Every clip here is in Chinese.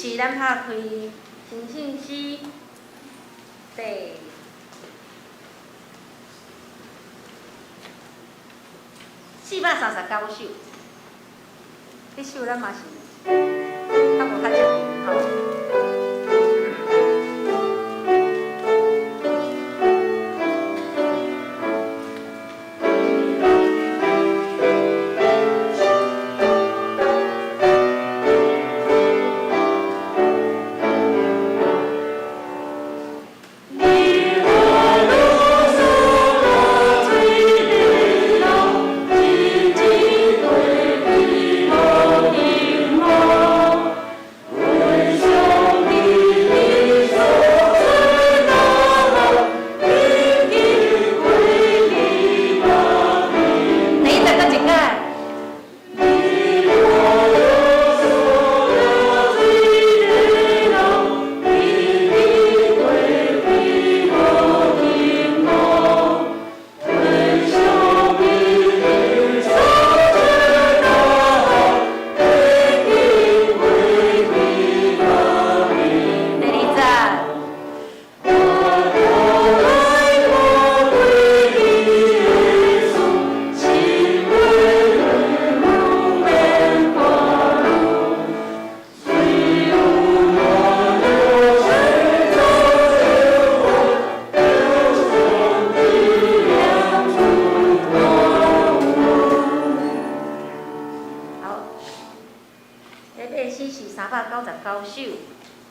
时咱拍开新信息第439首，这首咱嘛是较无较少吼。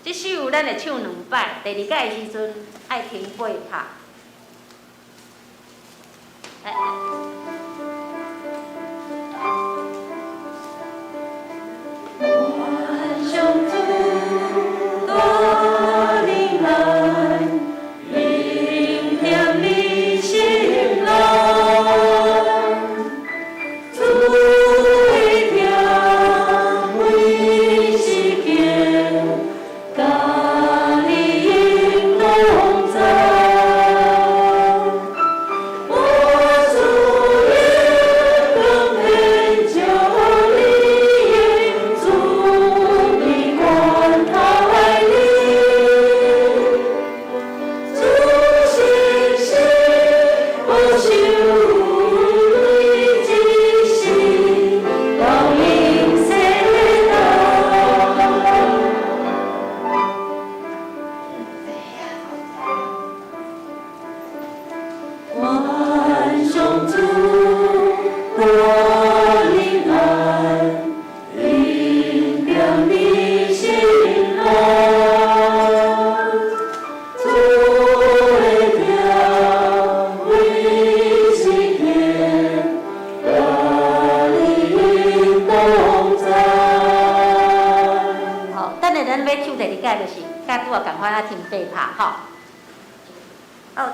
这首咱会唱2摆，第2届的时阵爱停8拍。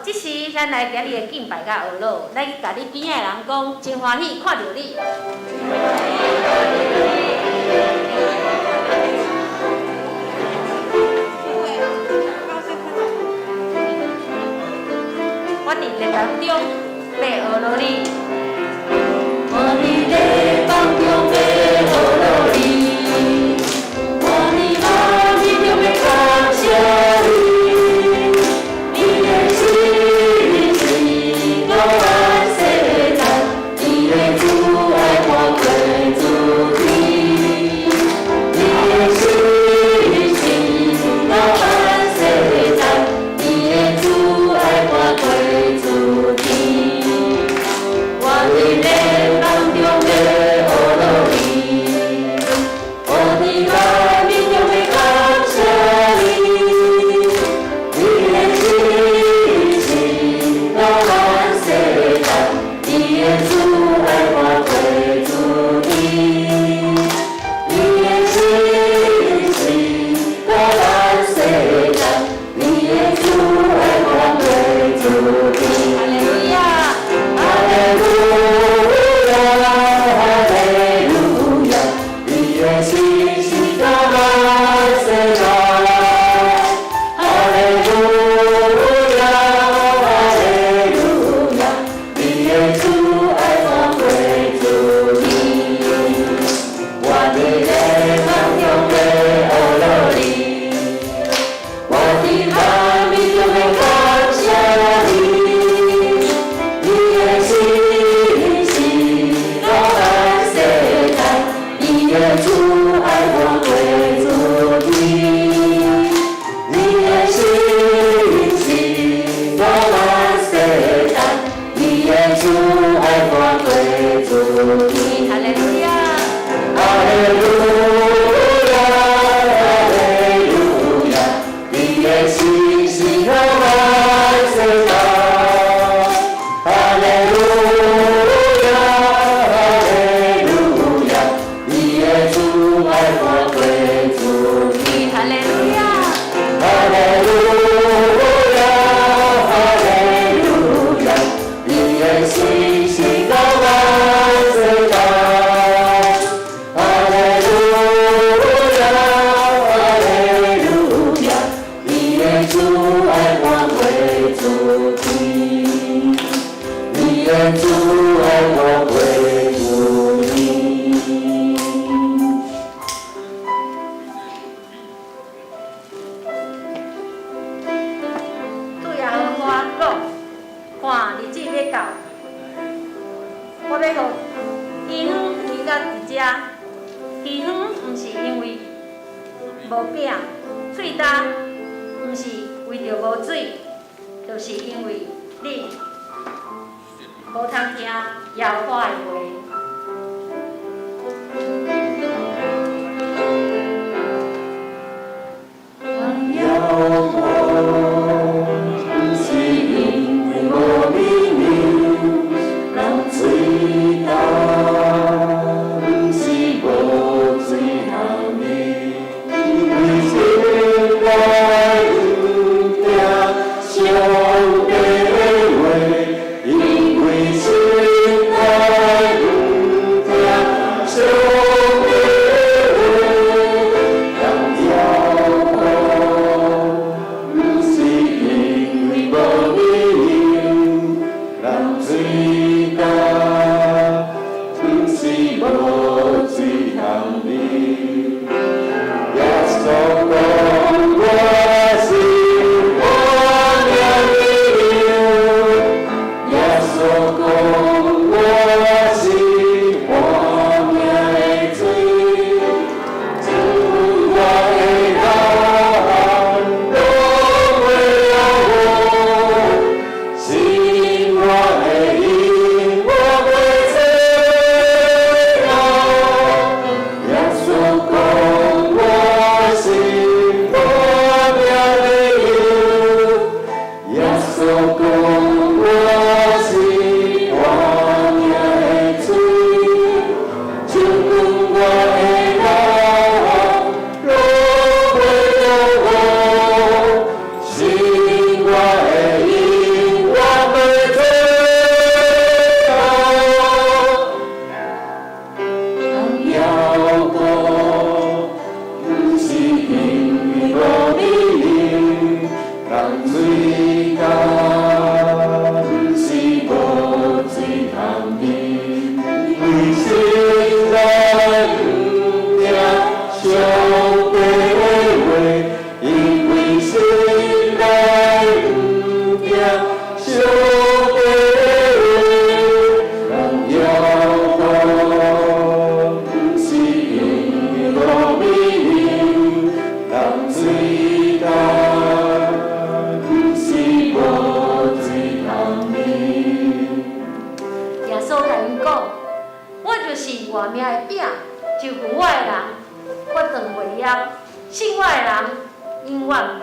这时咱来今日的敬拜甲学老，来甲你边仔的人讲，真欢喜看到你。我伫列当中要学老你。我伫列当中要学老你。我伫我心中要感谢你。我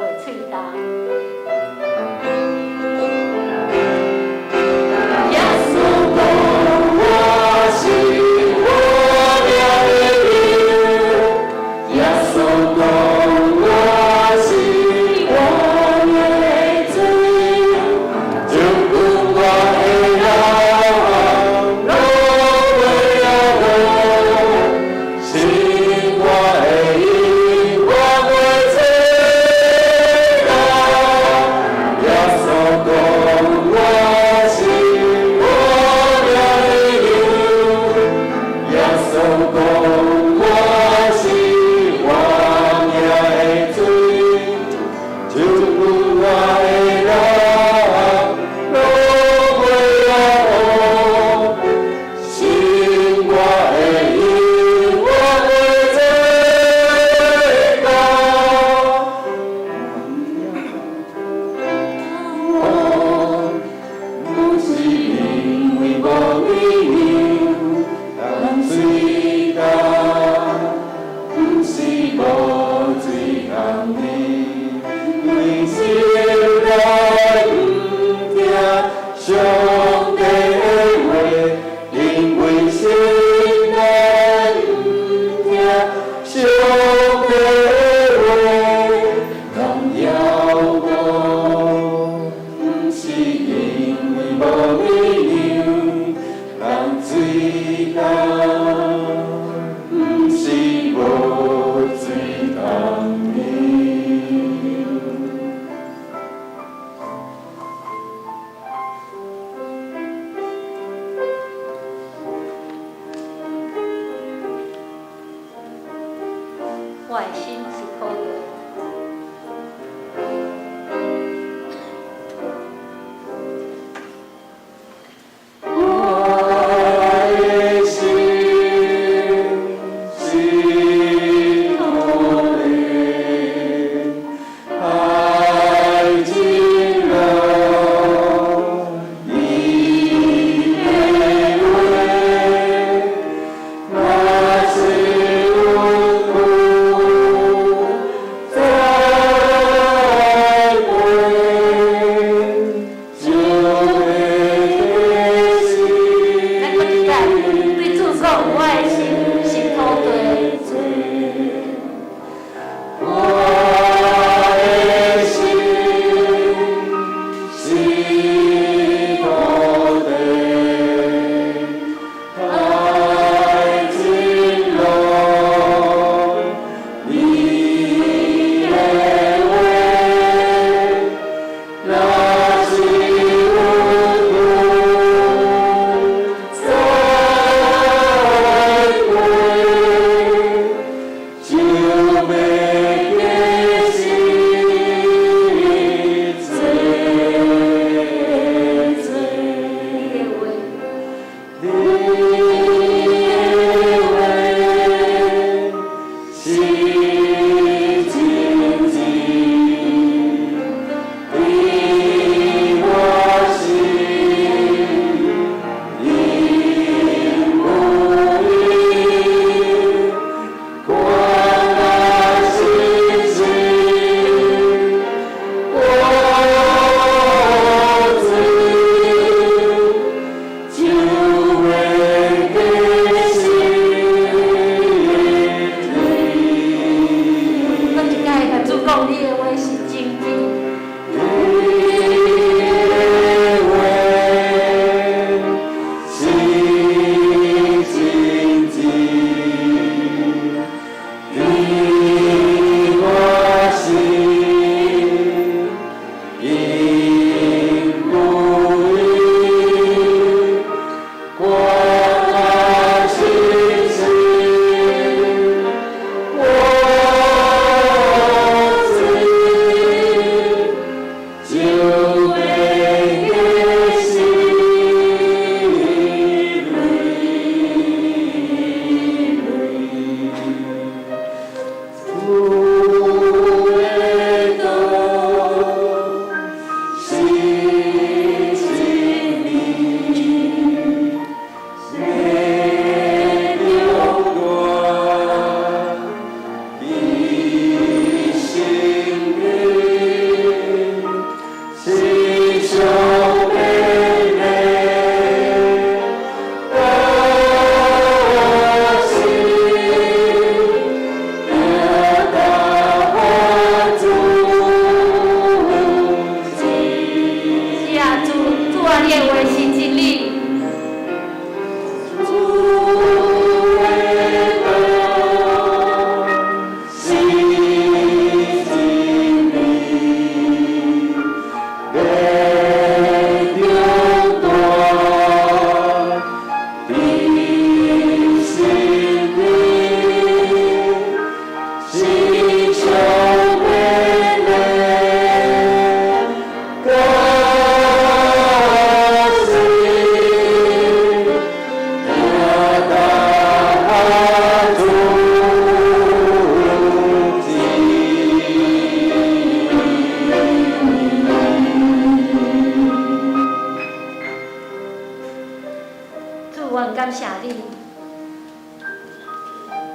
感谢你，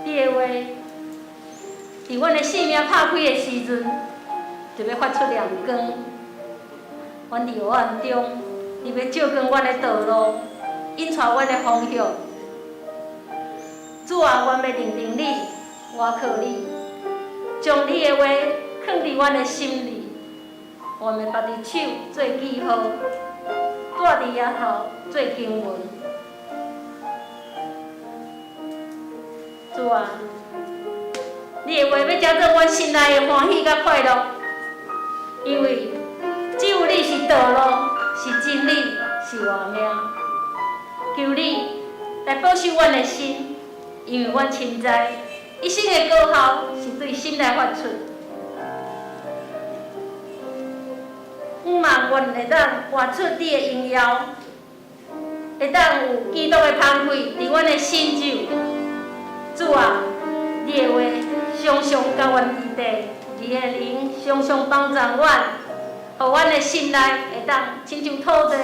你的话，伫阮的生命拍开的时阵，就要发出亮光。阮伫黑暗中，你要照光阮的道路，引带阮的方向。主啊，阮要认定你，我靠你，将你的话放伫阮的心里。阮要把伫手做记号，带伫额头做经文。主啊，你的话要叫做阮心内的欢喜甲快乐，因为只有你是道路，是真理，是活命。求你来保守阮的心，因为阮深知一生的果效是对心来发出。望阮会当活出你的荣耀，会当有基督的芳气伫阮的心中。主啊，你的话常常甲阮伫地，你的灵常常帮助阮，互阮的心内会当亲像土地，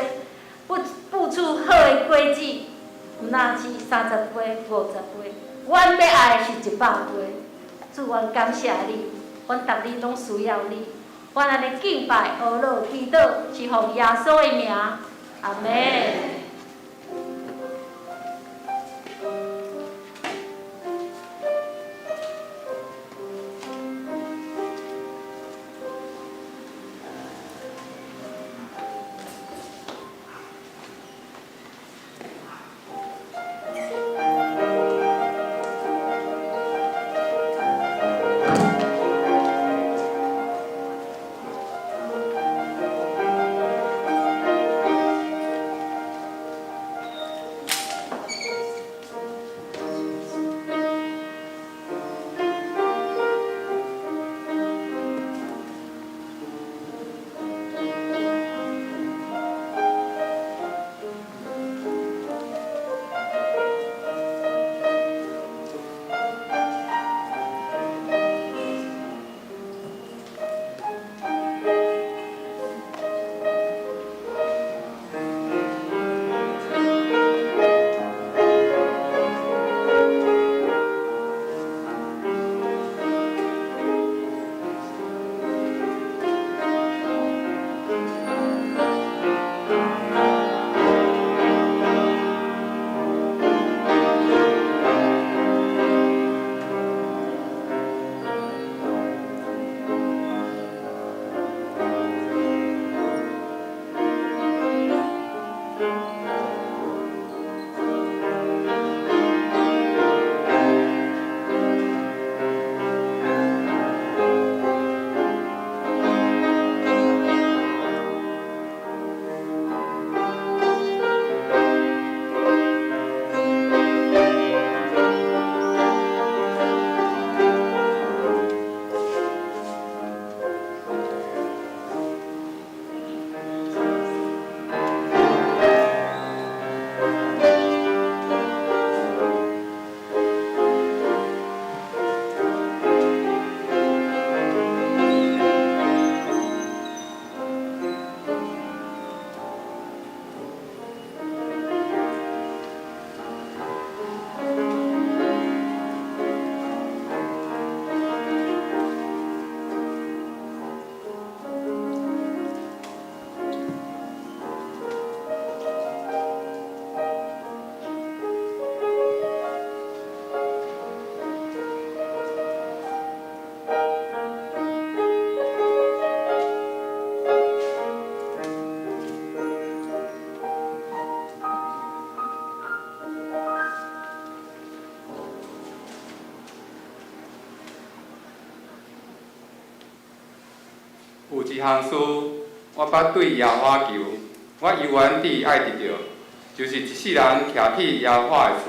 付出好的果子，毋那是30倍、50倍，阮要爱的是100倍。主，阮感谢你，阮逐日拢需要你。阮安尼敬拜、学乐、祈祷，是奉耶稣的名，阿门。有一项事，我捌对耶和华求，我犹原地爱得到，就是一世人徛伫耶和华的厝，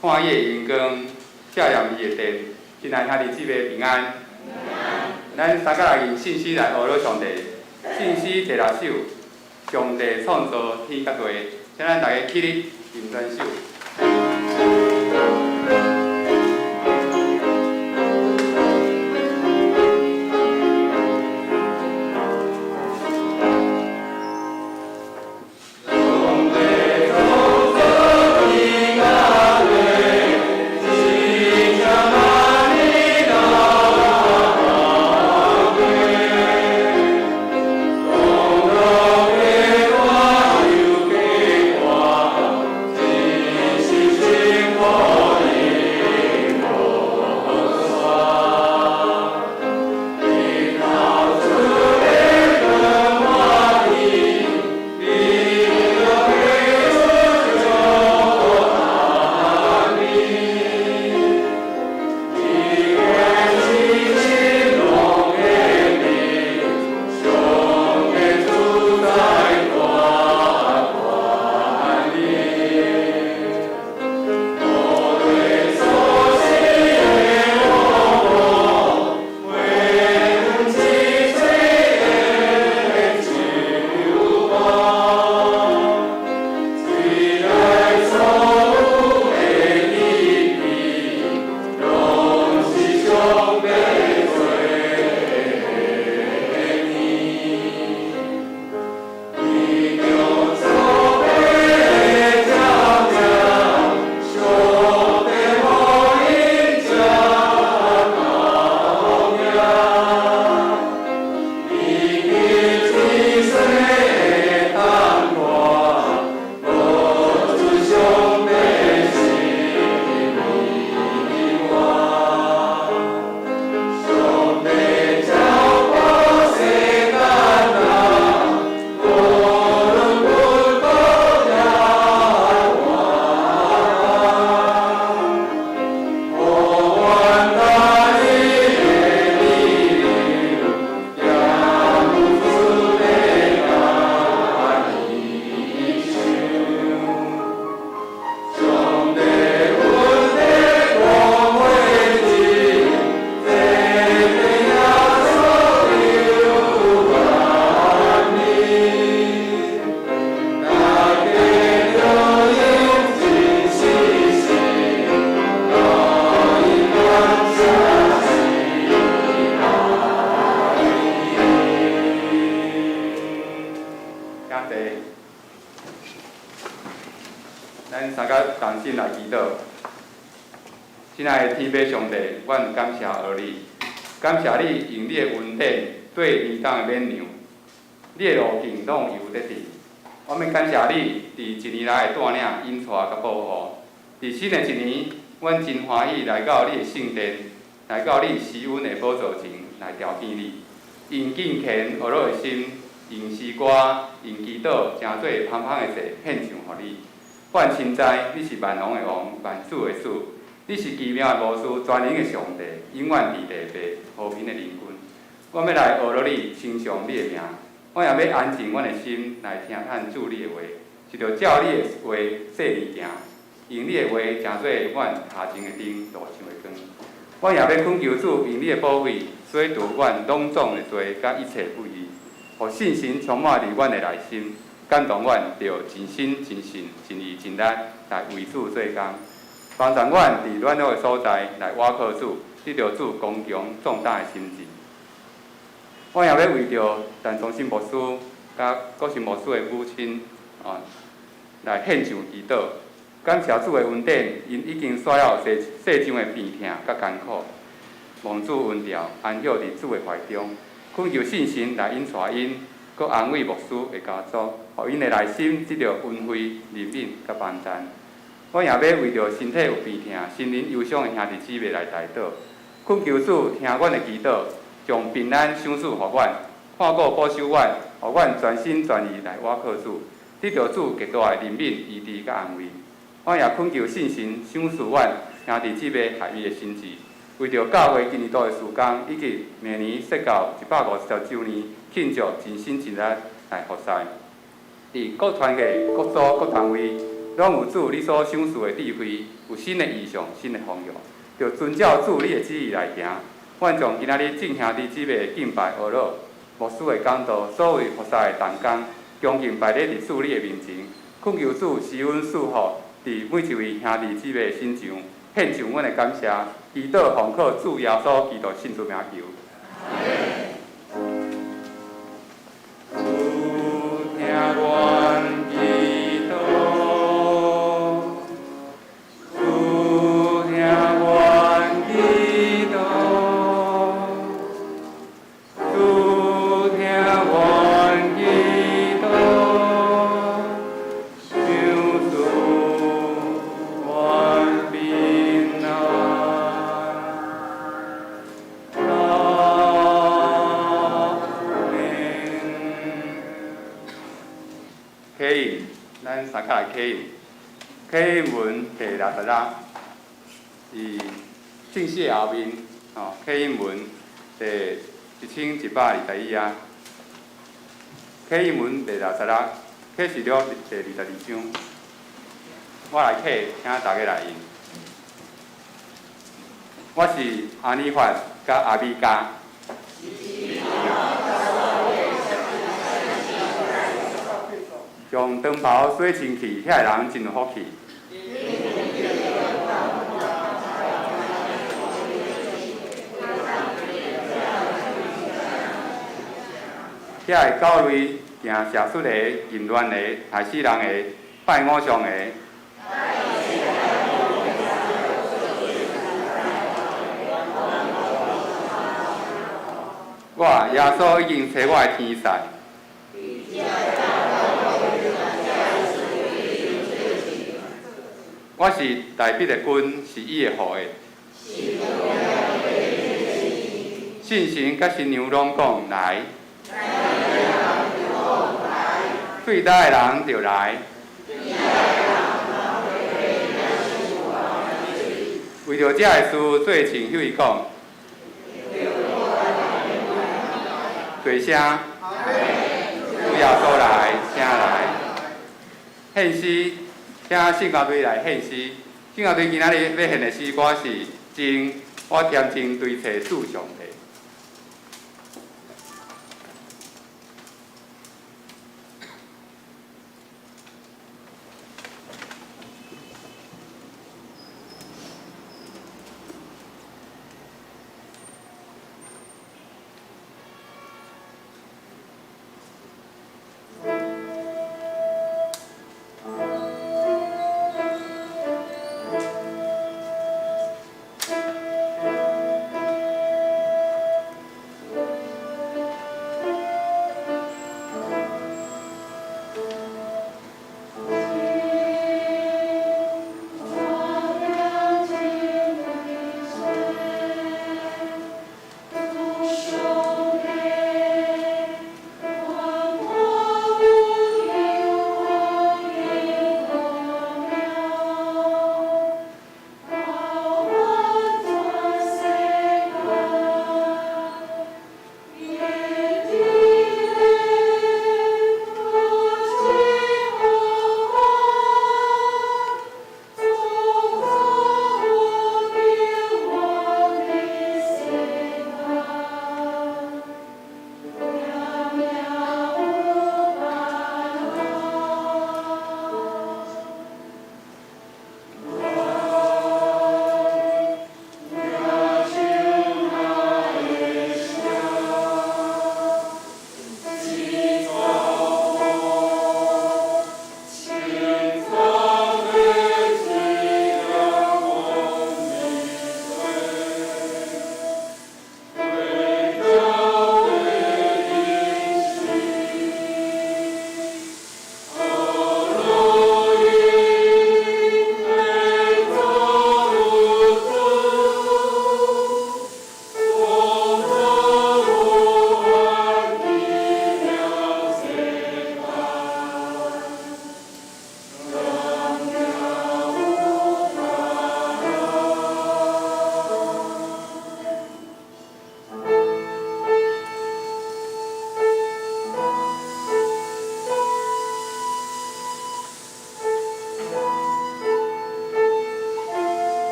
看伊的阳光，照亮伊的殿。亲爱兄弟姊妹平安。咱三甲来用信息来学了上帝。信息第6首，上帝创造天甲地，请咱大家起立吟全首。Oh 咱三甲同心来祈祷。亲爱的天父上帝，阮感谢你，感谢你用你的恩典对年冬的免让，你的路径拢有得伫。我们感谢你伫一年来的带领、引带甲保护。伫新的一年，阮真欢喜来到你的圣殿，来到你施恩的宝座前来朝见你，用敬虔学乐的心，用诗歌、用祈祷，诚做芳芳的祭献上予你。阮深知你是万王的王，万主的主，你是奇妙的无私、全能的上帝，永远伫地地和平的领军。阮要来学乐你，称颂你的名。阮也要安静阮的心来听探主你的话，是着照你的话说而行，用你的话诚做阮下前的灯，路上的光。阮也要恳求主用你的保惠，洗除阮拢总的罪，甲一切不义，互信心充满伫阮的内心。感动阮，着真心、真信、真意、真力来为主做工，帮助阮伫软弱的所在来倚靠主，得着主刚强壮大的心志。我也要为着陈忠信牧师甲郭信牧师的母亲来献上祈祷，感谢主的恩典，因已经刷了世上的病痛甲艰苦，望主恩调安歇伫主的怀中，恳求信心来引带因。佮安慰牧师的家族，互因的内心得到恩惠、怜悯佮帮助。我也要为着身体有病痛、心灵忧伤的兄弟姊妹来代祷，恳求主听阮的祈祷，将平安赏赐互阮，看顾保守阮，互阮全心全意来倚靠主，得到主极大的怜悯、医治佮安慰。我也恳求信心赏赐阮兄弟姊妹合一的心志，为着教会今年度的事工以及明年设到150周年。庆祝真心真力来服侍，伫各团体、各组、各单位，拢有主你所赏赐的智慧，有新的意象、新的方向，就遵照主你的旨意来行。阮将今仔日众兄弟姊妹的敬拜、学乐、牧师的讲道，所谓服侍的同工，恭敬摆咧伫主你的面前，恳求主施恩赐福，伫每一位兄弟姊妹的身上，献上阮的感谢，祈祷奉靠主耶稣基督圣主名求。咱三甲来启印文第60是正式后面启印文第1121啊，启印文第60，启示录第22章。我来启，请大家来印。我是阿尼法甲阿米加。将长袍洗清气，遐人真有福气。遐会考虑行射出的、淫乱的、害死人的、拜偶像的。我耶稣已经找我的天使。我是大笔的君，是伊的护的。信神甲新娘拢讲来，最大的人就来。为着这个事，做亲向伊讲，大声，主耶稣来，请来，献诗，请圣教队来献诗。圣教队今仔日要献的诗歌是真，我恬静对找主上帝。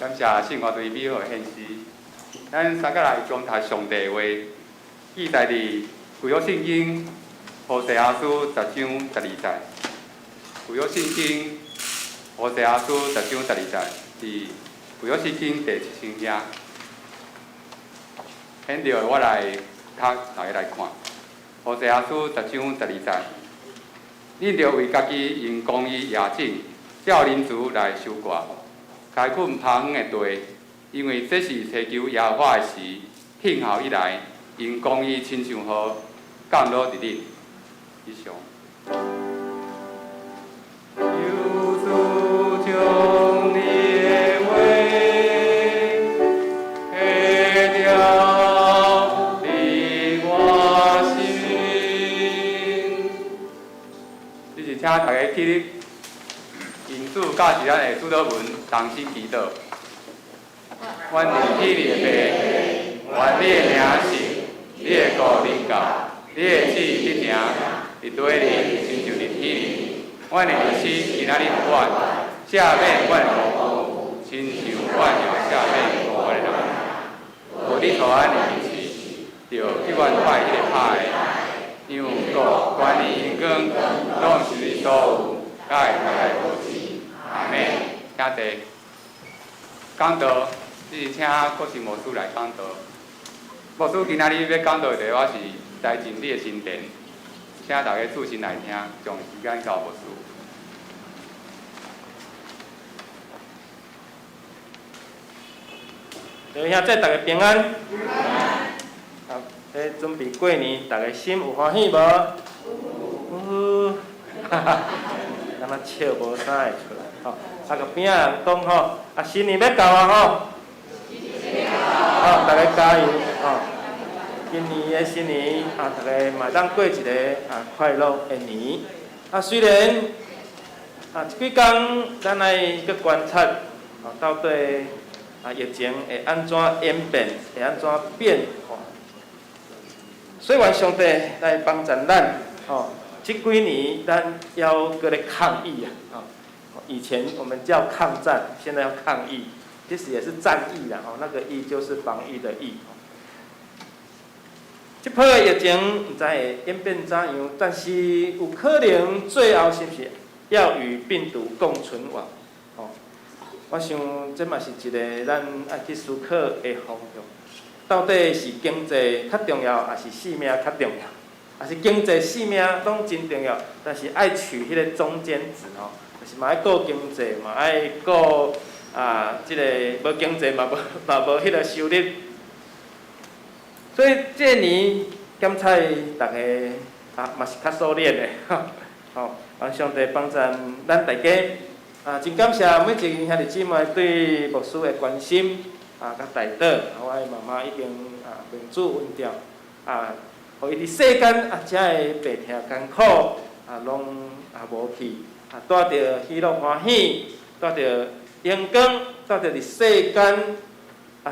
感谢圣乐队美好的献诗。咱三个来共读上帝话，记载伫旧约圣经何西阿书10章12节。旧约圣经何西阿书10章12节是旧约圣经第1千页。显着我来读，大家来看。何西阿书10章12节，恁着为家己用公义亚正，照人子来收割。开垦芳园的地，因为这是祈求耶和华的时，听候以来，因公义亲像雨降落伫恁。以上。有主将你的话下掉伫我心。你是请大家去因主教是咱的主祷文同时祈祷。阮有天你的爸，愿你的名是，你的国临到，你的旨必行，伫地里亲像伫天里。阮的日子今仔日有阮，赦免阮的错，亲像阮有赦免我的人。无你互阮的日子，就去阮拜迄个拍的，因为国、权力、荣光，拢是你所有，甲会来无止。阿门。请坐。讲道。是请国事牧师来讲道。牧师今仔日要讲道的题目是“带进你的神殿”，请大家注心来听，将时间交牧师。弟兄姊，大家平安。好，准备过年，大家心有欢喜无？哈哈，敢若笑无啥会出来吼。啊，个边仔人讲吼，新年要到啊吼。大家加油！今年的新年大家嘛当过一个快乐的年。虽然这几天咱来去观察到底疫情会安怎演变，会安怎变化。虽然上帝来帮助咱，这几年咱要搁咧抗疫以前我们叫抗战，现在要抗疫。其实也是战役啦，那个疫就是防疫的疫。这波的疫情唔知会演变怎样，但是有可能最后是不是要与病毒共存亡？我想这嘛是一个咱爱去思考的方向。到底是经济较重要，还是性命较重要？还是经济、性命拢真重要，但是爱取迄个中间值就是嘛爱顾经济，嘛爱顾。即个无经济嘛无迄个收入，所以这年检菜大家嘛是较收敛的，上帝帮助咱大家真感谢每一个兄弟姊妹对牧师的关心甲带导，我的妈妈已经面子稳掉互伊伫世间遮个白疼艰苦拢无去带着喜乐欢喜，带着。阳光带着伫世间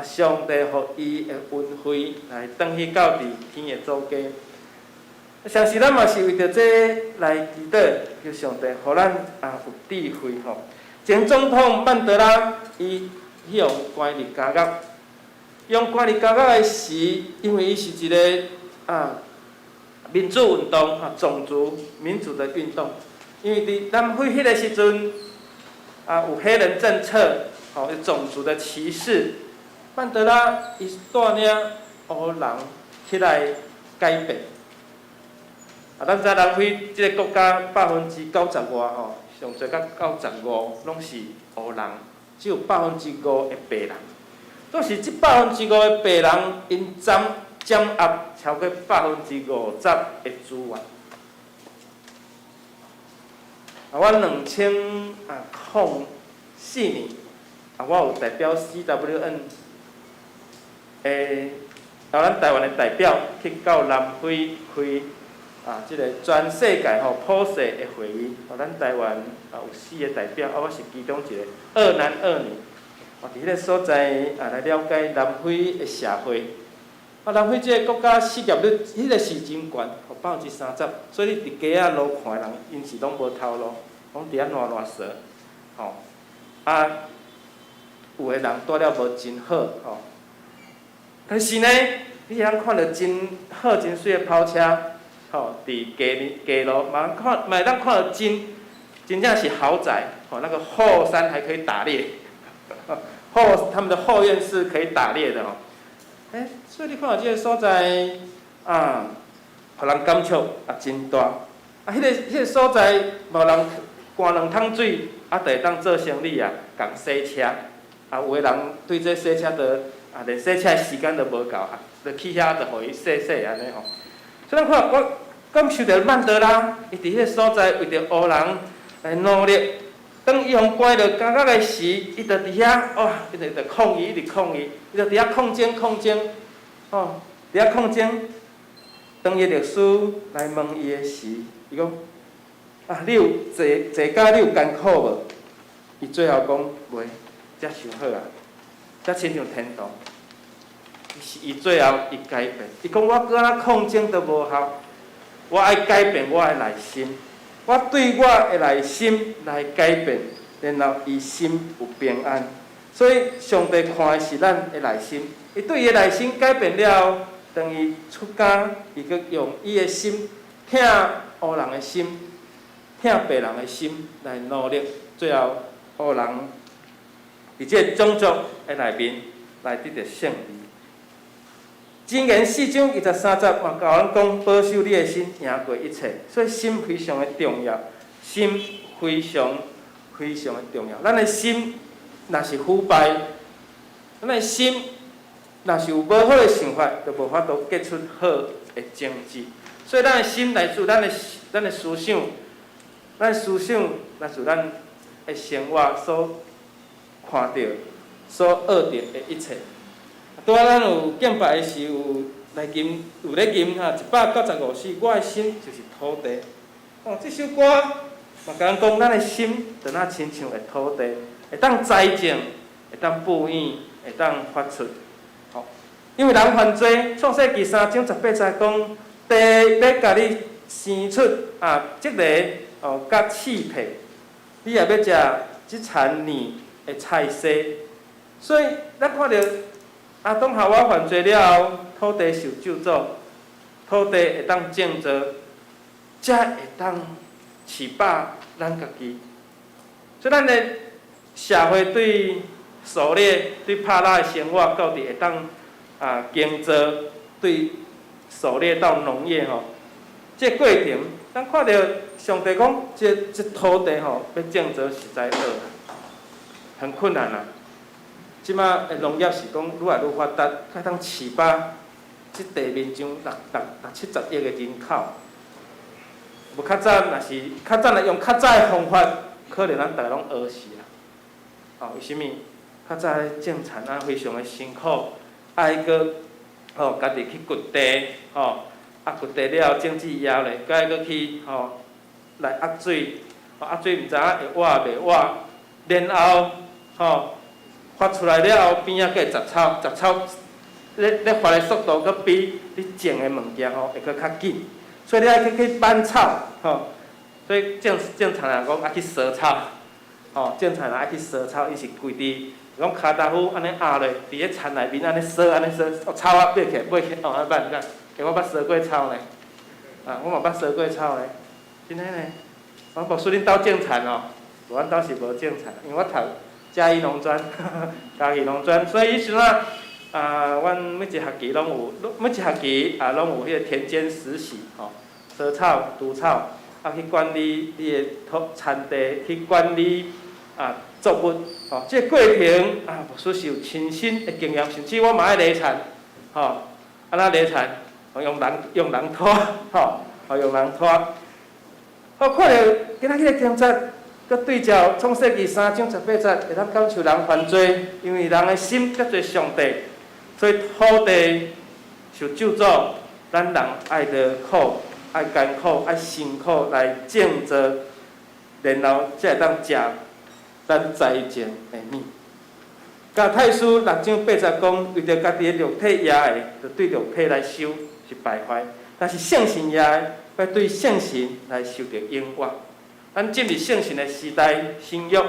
上帝予伊的恩惠来转去到伫天的祖家。相信咱嘛是为着这来祈祷，求上帝予咱有智慧前总统曼德拉伊用关于家业，用关于家业的时，因为伊是一个民主运动种族民主的运动，因为伫南非迄个时阵。有黑人政策，有种族的歧视。曼德拉伊带领黑人起来改变。咱知南非这个国家90%外上侪到95%拢是黑人，只有5%的白人。都是这5%的白人，因掌握超过50%的资源。我2004年，我有代表 CWN 咱台湾的代表去到南非开这个全世界普世的会议，咱台湾有4个代表，我是其中一个2男2女。伫迄个所在来了解南非的社会。南非这个国家失业率迄个是真悬，30%，所以你伫街仔路看人，因是拢无头路，拢伫遐烂踅，有个人住了无真好，但是呢，你通看到真好真水的跑车，伫街路嘛会当看到真正是豪宅，那个后山还可以打猎，他们的后院是可以打猎的所以你看到这个所在互人感触真大。迄个所在无人灌2桶水，就会当做生理共洗车。有个人对这洗车连洗车时间都无够，就去遐就互伊洗安尼吼。所以咱看我感受到曼德拉，伊伫迄个所在为着黑人来努力。当伊互关着感觉的时，伊就伫遐哇，伊就抗议，一直抗议，伊就伫遐抗争，吼，伫遐抗争。当伊律师来问伊的时，伊讲你有坐假你有艰苦无？伊最后讲袂，遮上好啊，遮亲像天堂。伊最后伊改变，伊讲我搁仔抗争都无效，我爱改变我的内心，我对我的内心来改变，然后伊心有平安。所以上帝看的是咱的内心，伊对伊的内心改变了，当伊出家，伊搁用伊的心疼黑人的心，疼白人的心来努力，最后黑人伫这个种族的内面来得到胜利。箴言4章23节嘛，教咱讲保守你的心，赢过一切。所以心非常的重要，心非常的重要。咱的心若是腐败，咱的心若是有无好的想法，就无法度结出好的种子。所以咱的心来自咱的思想，咱的思想来自咱的生活所看到、所学到的一切。拄仔咱有敬拜的时有来吟195诗，我的心就是土地。这首歌嘛，甲咱讲咱的心就那亲像个土地，会当栽种，会当哺养，会当发出。因为人犯罪，创世纪3章18节讲，地要甲你生出即个甲刺皮，你也要食即田年的菜色。所以咱看到。当夏娃犯罪了后，土地受咒诅，土地会当种植，才会当饲饱咱家己。所以咱的社会对狩猎、对拍拉的生活，到底会当耕作，对狩猎到农业吼，这过程，咱看到上帝讲，这土地吼要种植实在很困难啦。即马的农业是讲愈来愈发达，才通饲饱即地面上670亿的人口。无较早，若是较早来用较早的方法，可能咱逐个拢饿死啦。为什么？较早的种田非常的辛苦，爱搁家己去掘地，掘地了后种子摇咧，搁爱搁去来压水，压水毋知影会活袂活，然后发出来了后，边仔个杂草咧发的速度，搁比你种的物件会搁较紧，所以你爱去挽草，所以种田人讲爱去扫草，种田人爱去扫草，伊是规伫讲骹踏夫安尼压落，伫咧田内面安尼扫，草啊爬起，安慢个，我捌扫过草呢，我嘛捌扫过草呢，真诶呢，我无说恁兜种田无阮兜是无种田，因为我读。嘉义农专，所以迄时阵阮每一学期拢有迄个田间实习，扫草、除草，去管理你的田地，去管理作物，这个过程无说是有亲身的经验，甚至我嘛爱犁田，安那犁田，用人拖，用人拖，看到今仔日个警察。佮对照创世纪3章18节，会当感受人犯罪，因为人的心得罪上帝，所以土地受咒诅，咱人爱着苦、爱艰苦、爱辛苦来种植，然后才会当食咱栽种的物。加太书6章8节讲，为着家己的肉体野的，就对肉体来受是败坏；但是圣神野的，要对圣神来受着永远。咱进入圣神的时代，新约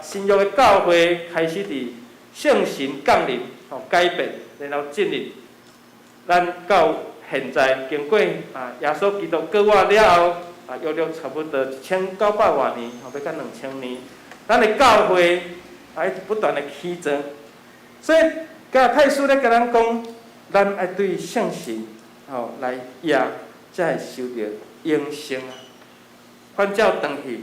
新约的教会开始伫圣神降临，改变，然后进入咱到现在，经过耶稣基督过活了后，约略差不多1900多年，要到2000年，咱的教会一直不断的起增，所以加太书咧甲咱讲，咱爱对圣神来野，才会受到永生。反照转去，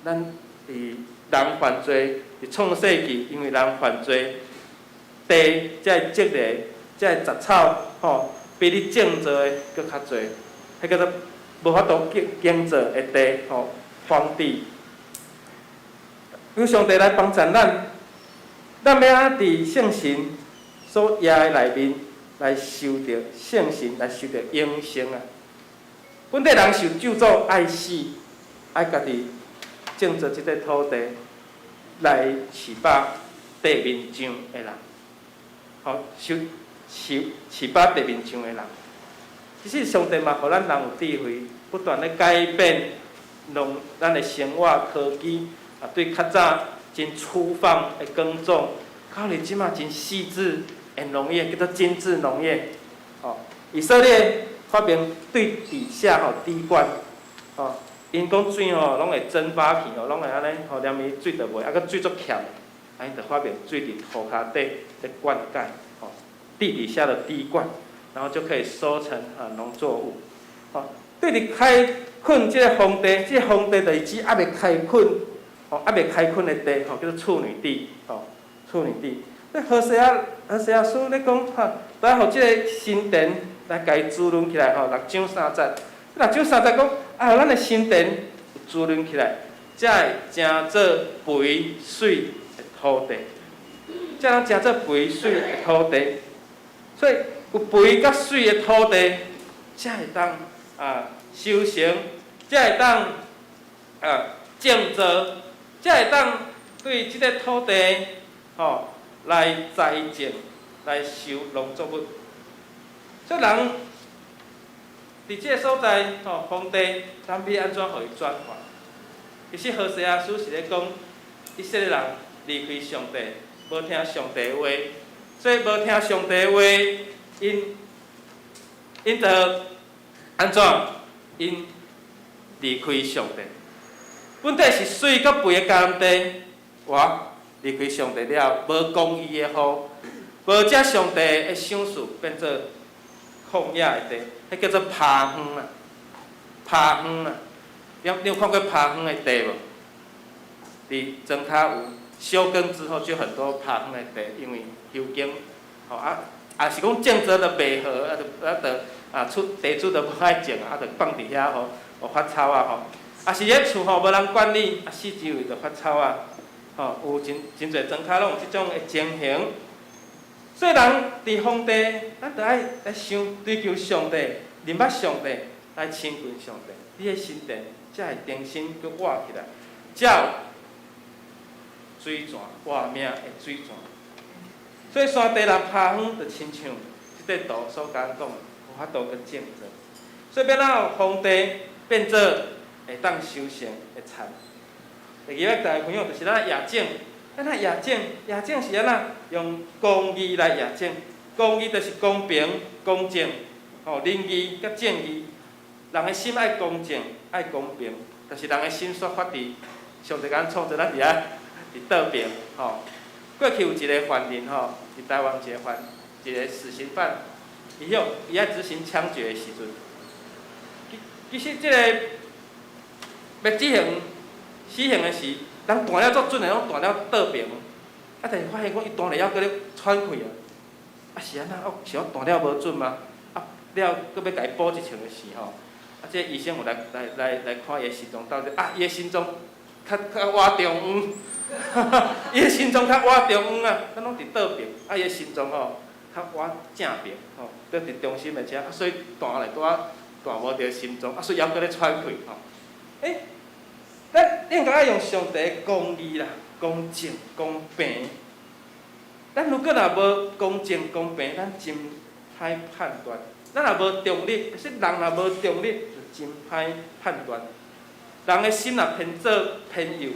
咱伫人犯罪，伫创世纪，因为人犯罪，地才会积累，才会杂草吼，比你种做的搁较侪，迄叫做无法度耕作的地吼，荒地。求上帝来帮助咱，咱要安伫圣神所压的内面来受着圣神，来受着永生啊！本地人受咒诅爱死，爱家己种植即块土地来饲饱地面上的人，吼，饲饱地面上的人。其实上帝嘛，互咱人有智慧，不断咧改变，让咱的生活科技啊，对较早真粗放的耕种，到你即马真细致的农业，叫做精致农业。哦，以色列发明对底下吼滴灌，哦，因讲水吼拢会蒸发去吼，拢会安尼吼，连伊水都袂，啊个水足咸，啊因就发明水伫土骹底咧灌溉，哦，地底下的滴灌。然后就可以收成农作物，哦，对你开垦这个荒地，这个荒地就是指还未开垦，哦，还未开垦的地，吼，叫做处女地，哦，处女地。那何西阿书咧讲，来互这个神殿来家己滋润起来，吼，6章3节，6章3节讲，互咱的神殿滋润起来，才会成做肥水的土地，才能成做肥水的土地，所以。有肥甲水的土地，才会当收成，才会当种植，才会当对即个土地来栽种，来收农作物。所以人伫即个所在荒地，咱要安怎互伊转化？其实何西阿书是咧讲，以色列人离开上帝，无听上帝的话，所以无听上帝的话。因就安怎？因离开上帝。本地是水甲肥的甘地，离开上帝了，无公义的雨，无遮上帝的赏赐变做旷野的地，迄叫做趴荒啊，趴荒啊。你有看过趴荒的地无？伫庄脚有休耕之后，就很多趴荒的地，因为休耕，也是讲种植就袂好，出地主就无爱种啊，就放伫遐发草啊吼。也是咧厝无人管理，四周围就发草啊，有真侪庄脚拢有即种的情形。所以人伫荒地，咱着爱来想追求上帝，认捌上帝，来亲近上帝，你的心殿才会重新去活起来，才有水泉活命的水泉。所以山地人趴荒就亲像即块图所讲的，无法度去种植，所以要哪有荒地变做会当收成的田。第二个大朋友就是咱野种，咱野种是安怎用公义来野种？公义就是公平、公正，仁义甲正义。人的心爱公正、爱公平，但是人的心xuất发伫上帝甲咱创造咱伫倒边，过去有一个犯人伫台湾一个死刑犯，伊爱执行枪决的时阵，其实即个要执行死刑的时，人弹了足准的，拢弹了倒边，但是发现讲伊弹了还搁咧喘气是安那？是我弹了无准吗？了搁要甲伊补一枪的时即个医生有来看伊的心脏到底伊的心脏较活中央。伊的心脏较活中央咱拢伫倒边，伊的心脏较活正边，搁伫中心的遮，所以弹咧弹无着心脏，所以还搁咧喘气咱应该用上帝的公义啦、公正、公平。咱如果若无公正、公平，咱真歹判断。咱若无中立，可是人若无中立，就真歹判断。人的心若偏左偏右，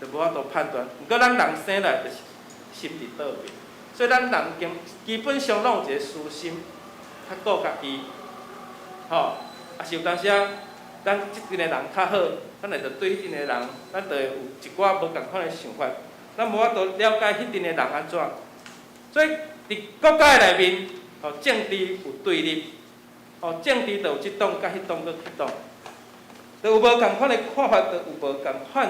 就无法度判断。毋过咱人生来就是心伫倒边，所以咱人基本上拢有一个私心，较顾家己，也是有当时咱即阵的人较好，咱会着对迄阵的人，咱就有一寡无共款的想法，咱无法度了解迄阵的人安怎。所以伫国家的内面，政治有对立，政治就有即党甲迄党搁迄党，就有无共款的看法，就有无共款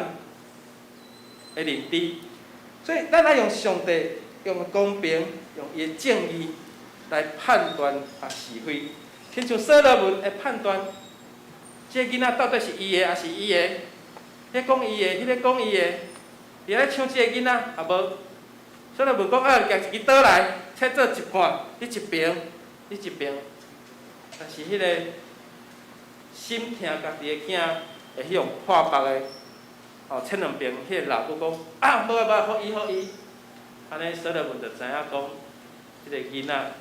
的认知。所以咱爱用上帝用公平、用伊的正义来判断是非。亲像所罗门会判断，这囡仔到底是伊的还是伊的？迄讲伊的，迄个讲伊的，伊咧抢这个囡仔也无。所罗门讲啊，举一支刀来，切做一半，你一边，你一边。但是迄个心疼家己的囝，会去用破腹的，切两边。迄个老母讲啊，无互伊，安尼所罗门就知影讲，迄个囡仔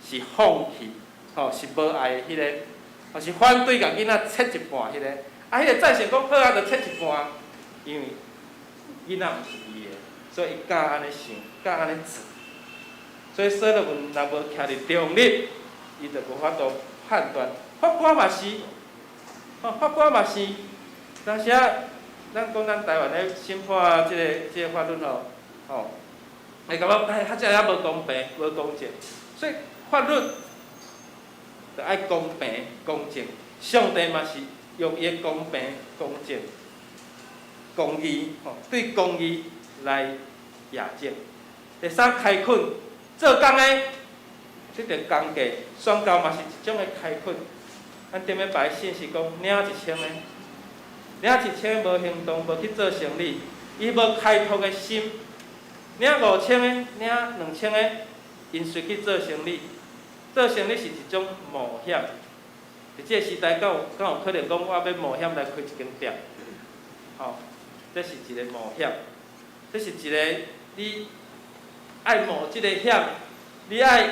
是放弃，是无爱的迄个，是反对甲囡仔切一半迄个。迄个赞成讲好啊，就切一半，因为囡仔毋是伊的，所以伊敢安尼想，敢安尼做。所以所罗门若无徛伫中立，伊就无法度判断。法官嘛是，法官嘛是，当时啊，咱讲咱台湾咧审判即个法律会感觉较只遐无公平、无公正，所以法律就爱公平、公正。上帝嘛是用伊的公平、公正、公义，对公义来亚正。第三，开垦做工的，即个工价宣告嘛是一种的开垦。咱顶礼拜信息讲，领1000个，领1000个无行动，无去做生意，伊无开拓的心。领5000个，领2000个，因随去做生意。做生意是一种冒险。伫即个时代，敢有可能讲我要冒险来开一间店？这是一个冒险，这是一个你爱冒即个险，你爱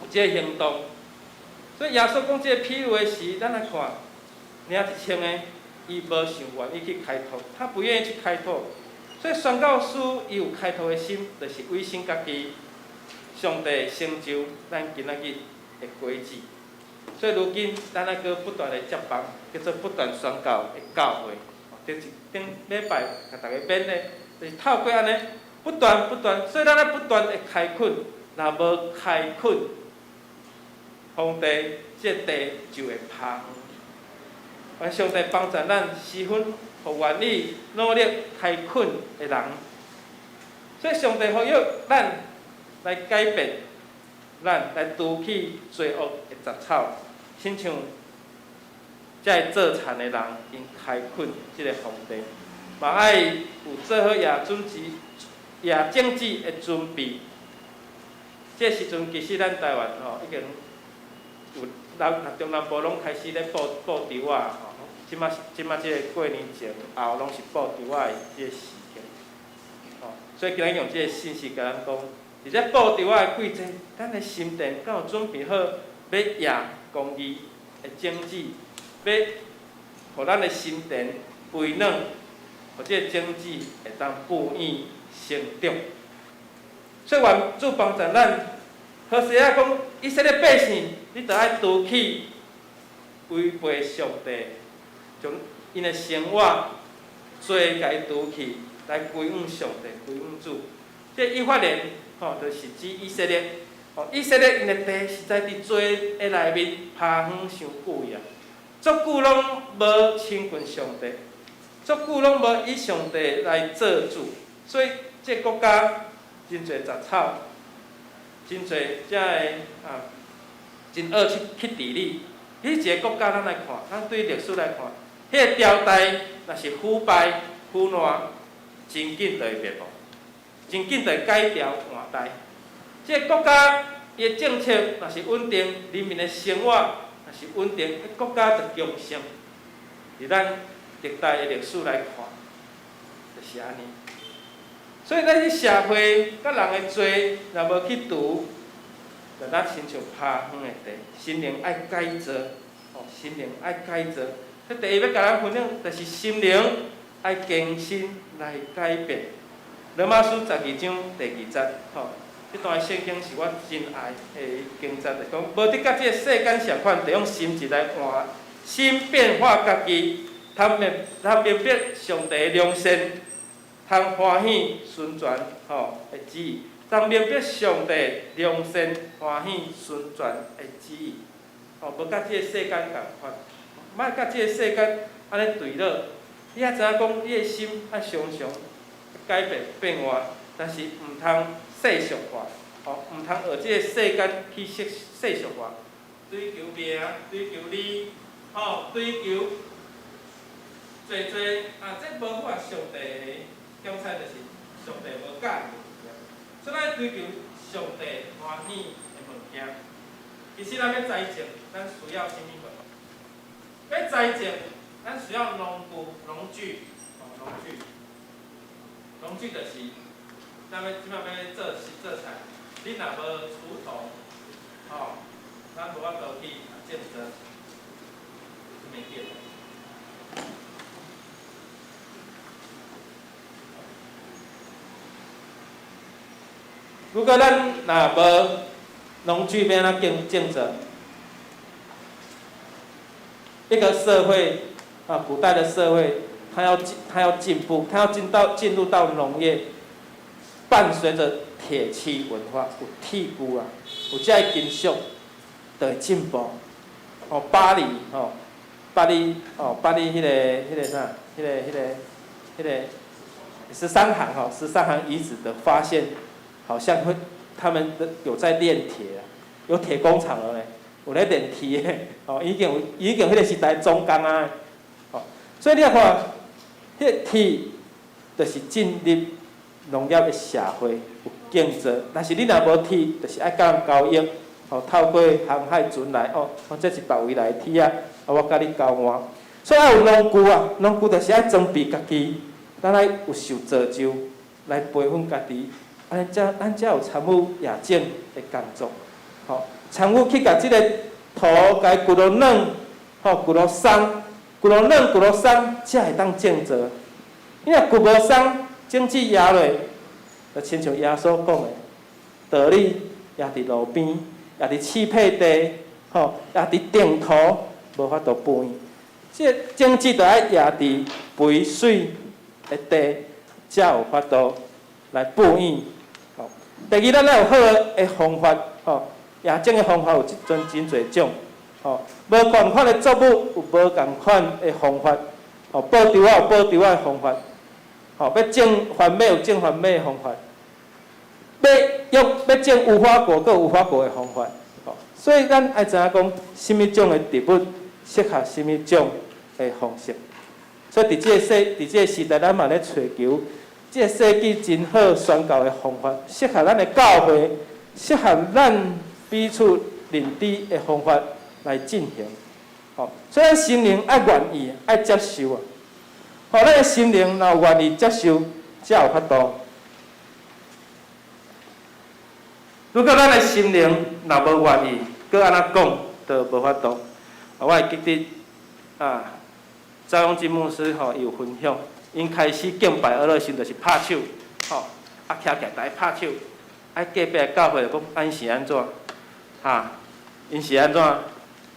有即个行动。所以耶稣讲即个譬喻的时，咱来看，领1000个，伊无想愿意去开拓，他不愿意去开拓。所以宣教师伊有开拓的心，就是委身家己，上帝成就咱今仔日的果子。所以如今咱还阁不断的接棒，叫做不断宣教的教会。顶礼拜甲大家勉励，就是透过安尼不断，所以咱咧不断的开垦，若无开垦，荒地这地就会趴。愿上帝帮助咱十分互愿意努力开垦的人。所以上帝呼吁咱来改变，咱来除去罪恶的杂草，亲像才会做田的人，因开垦即个荒地，嘛爱有做好夜政治的准备。这时阵其实咱台湾已经有中南部拢开始咧布稻啊，即马即个过年前后拢是布稻啊的即个时间。所以今日用即个信息甲咱讲，伫这布稻啊的季节，咱的心田敢有准备好要夜公义的政治？要，互咱的心田肥嫩，互即个种子会当富裕成长。所以愿主帮助咱，何西阿讲，以色列百姓，你着爱除去违背上帝，将因的生活罪甲伊除去，来归向上帝，归向主。这以法莲，就是指以色列。以色列因的地实在伫罪的内面趴远伤久呀。足久拢无亲近上帝，足久拢无以上帝来做主，所以这个国家真侪杂草，真侪遮个真恶去治理。迄一个国家咱来看，咱对历史来看，迄个朝代若是腐败腐烂，真紧就会灭亡，真紧就会改朝换代。这个国家伊的政策若是稳定，人民的生活若是稳定，国家就强盛。伫咱历代的历史来看，就是安尼。所以咱迄社会甲人的罪，若无去除，就咱亲像趴远的地，心灵爱改造，心灵爱改造。这第一要甲咱分享，就是心灵爱更新来改变。罗马书12章第2节，这段圣经是我真爱的经节，就讲无得甲这个世间相款，得用心志来换，心变化家己，通明白上帝的良善，通欢喜顺全的旨意，通明白上帝良善欢喜顺全的旨意。无甲这个世间共款，莫甲这个世间安尼对落。你也知影讲，你的心爱常常改变变化，但是毋通世俗化，吼，毋通学即个世间去世俗化，追求名，追求利，吼，追求做这无符合上帝的检采，就是上帝无喜的物件。所以咱追求上帝欢喜的物件。其实咱要栽种，咱需要啥物物？要栽种，咱需要农具，农具就是，咱要即摆要做菜，你若无锄头，吼，咱无法度去种植物件。如果咱若无农具，要安怎种植？一个社会古代的社会，它要进步，它要进入到农业，伴随着铁器文化，有铁具啊，有这个金属，就会进步。巴黎迄个啥，迄个13行遗址的发现，好像他们有在炼铁啊，有铁工厂了呢。有咧炼铁的，已经迄个时代总工啊，所以你看，迄个铁就是进入农业的社会有竞争，但是你若无铁，就是爱甲人交易，透过航海船来，这是别位来的铁啊，我甲你交换，所以爱有农具啊，农具就是爱装备家己，咱爱有受造就来培训家己，咱才有参与野种的工作，参与去甲即个土甲伊掘落软，掘落松，掘落软，掘落松，才会当种植。你若掘无松，种子压落，就亲像耶稣讲的道理，也伫路边，也伫刺配地，也伫定土，无法度肥。即个种子就爱也伫肥水的地，才有法度来哺育。第二，咱要有好的方法，野种的方法有真侪种，无共款的作物有无共款的方法，报稻啊有报稻啊的方法，要种番麦有种番麦的方法，要种无花果，佫有无花果的方法，所以咱爱知影讲，什么种的植物适合什么种的方式。所以伫即个时代，咱嘛咧找求，即个世纪真好宣教的方法，适合咱的教会，适合咱彼此认知的方法来进行，所以咱心灵爱愿意，爱接受啊，咱的心灵若有愿意接受，才有法度。如果咱的心灵若无愿意，搁安怎讲，就无法度。我会记得赵永金牧师伊有分享，因开始敬拜阿拉时就是拍手，徛起来逐个拍手，隔壁的教会就讲安是安怎？因是安怎？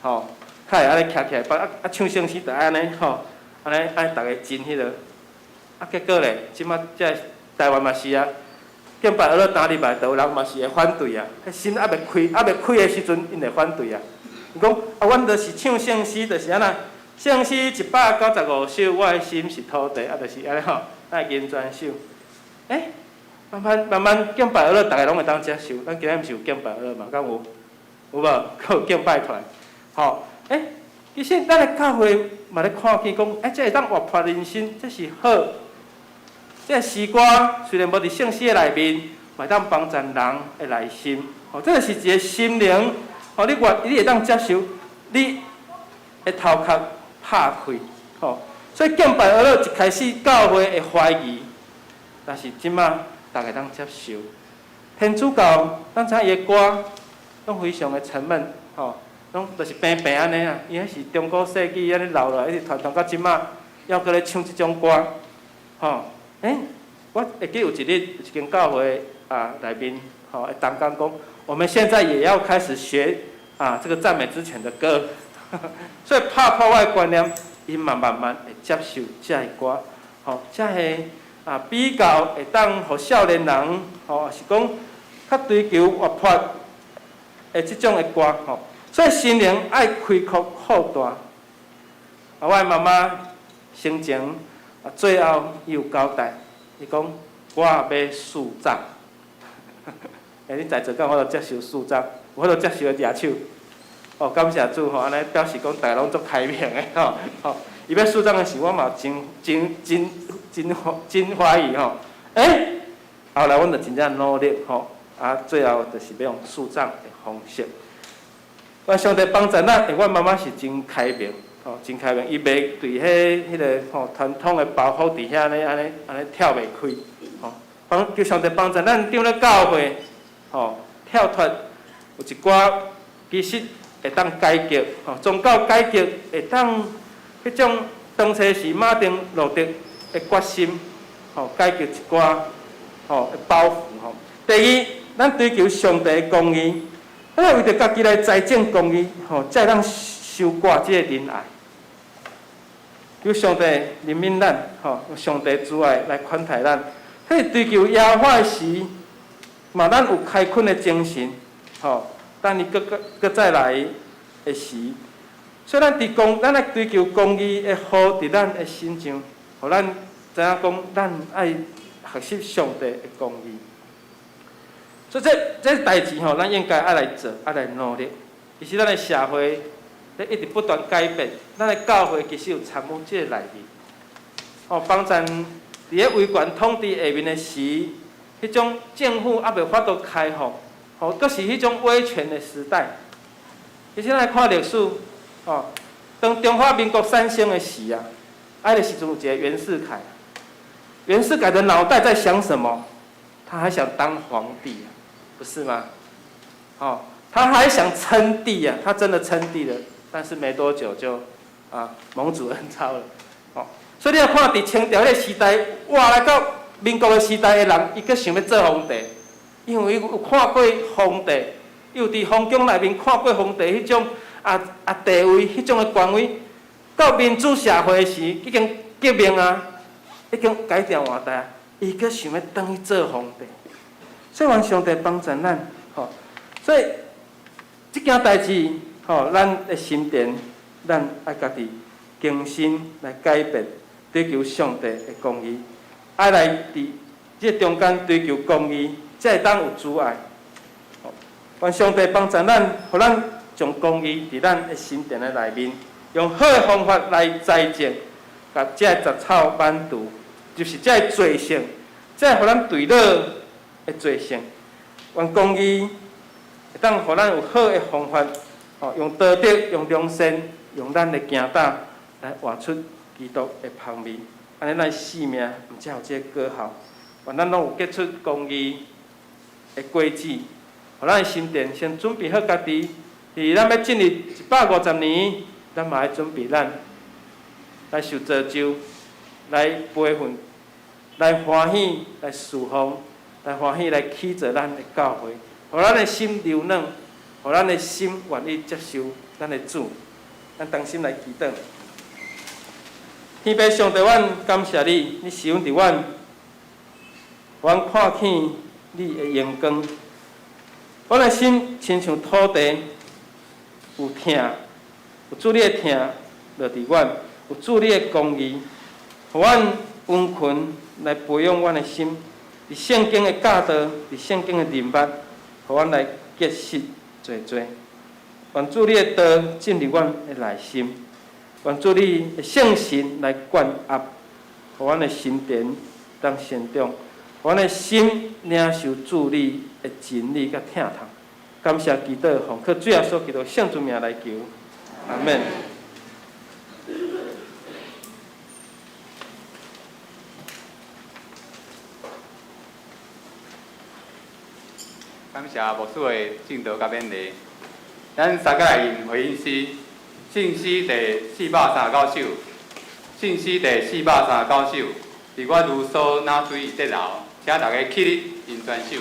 较会安尼徛起来，唱圣诗就安尼安尼逐个真迄落。结果咧，即摆这台湾嘛是啊，敬拜阿打入来，就有人嘛是会反对啊。迄心还未开的时阵，因会反对啊。伊讲阮就是唱圣诗，就是安那。圣诗195首，我的心是土地，就是安尼会吟全首。慢慢敬拜阿逐个拢会当接受。咱今日毋是有敬拜阿嘛？敢有？有无？佫有敬拜团。其实咱的教会嘛咧看见讲，这会当活泼人心，这是好。这个诗歌虽然无伫圣诗的内面，嘛会当帮助人的内心。这是一个心灵。你会当接受，你的头壳拍开。所以敬拜阿一开始教会会怀疑，但是即马大家当接受。天主教，咱知伊的歌拢非常的沉闷，拢就是平平安尼啊。伊迄是中古世纪安尼留落来，一直传到即马，还搁咧唱即种歌，我会记有一日一间教会内面会当讲讲，我们现在也要开始学这个赞美之泉的歌，所以拍破我的观念，因嘛慢慢会接受这个歌，这个比较会当互少年人，是讲较追求活泼的即种的歌，所以心灵爱开阔好大。我的妈妈生前最后伊有交代，伊讲我要树葬，你在座敢有法度接受视障，有法度接受的举手。哦，感谢主吼，安尼表示讲大家拢足开明的吼。吼，伊要视障的时，我嘛真欢喜吼。后来阮就真正努力吼，最后就是要用视障的方式。阮上帝帮助咱，阮妈妈是真开明，吼，真开明，伊袂对迄个吼传统的包袱伫遐安尼跳袂开，吼，叫上帝帮助咱踮咧教会，吼，跳脱有一寡其实会当改革，吼，宗教改革会当迄种当初是马丁路德的决心，吼，改革一寡吼的包袱，吼。第二，咱追求上帝的公义。咱为着家己来财政公义，吼，才会当收挂即个仁爱。有上帝怜悯咱，吼，有上帝慈爱来款待咱。迄追求耶和华的时，嘛，咱有开垦的精神，吼，等伊搁再来的时，所以咱来追求公义的好伫咱的心上，互咱知影讲，咱爱学习上帝的公义。所以这代志吼，咱应该爱来做，爱来努力。其实咱的社会咧一直不断改变，咱的教会其实有参与这个内面。吼，帮咱伫咧威权统治下面的时，迄种政府还袂法度开放，吼，阁是迄种威权的时代。其实咱来看历史，吼，当中华民国产生的时啊，的时阵有一个袁世凯。袁世凯的脑袋在想什么？他还想当皇帝啊。不是吗？哦，他还想称帝啊，他真的称帝了，但是没多久就蒙主恩召了。哦，所以你要看伫清朝迄个时代，哇，来到民国的时代的人，伊阁想要做皇帝，因为伊有看过皇帝，又伫皇宫内面看过皇帝迄种地位，迄种的权威，到民主社会时已经革命啊，已经改朝换代，伊阁想要转去做皇帝。所以，愿上帝帮助咱，吼。所以，即件代志，吼，咱的心田，咱爱家己更新来改变，追求上帝的公义，爱来伫即中间追求公义，才会当有阻碍。吼，愿上帝帮助咱，互咱将公义伫咱的心田的内面，用好的方法来栽种，甲这杂草挽除，就是这罪性，才会互咱对落的罪性，愿公义会当互咱有好的方法，吼，用道德、用良善、用咱的行胆来活出基督的香味。安尼咱生命毋才有这个果效，愿咱拢有结出公义的果子，互咱的心田先准备好家己，伫咱要进入150年，咱嘛要准备咱来受造就，来培训，来欢喜，来侍奉。来欢喜来起造咱的教会，互咱的心柔软，互咱的心愿意接受咱的主。咱同心来祈祷。天父上帝，阮感谢你，你使用伫阮，阮看见你的阳光。阮的心亲像土地，有疼，有主你的疼落伫阮，有主你的公义，互阮温存来培养阮的心。伫圣经的教导，伫圣经的人物，互阮来结识做做。愿主你的道进入阮的内心，愿主你的圣神来灌压，互阮的心田当成长，互阮的心领受主你的真理甲疼痛。感谢基督，奉靠主耶稣基督圣主名来求，阿门。感谢牧师的正道甲勉励。咱三个来念回应诗，信诗第439首，信诗第439首，是我如所拿水得流，请大家起立吟全首。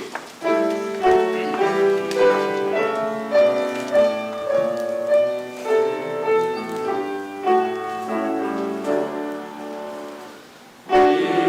Amen.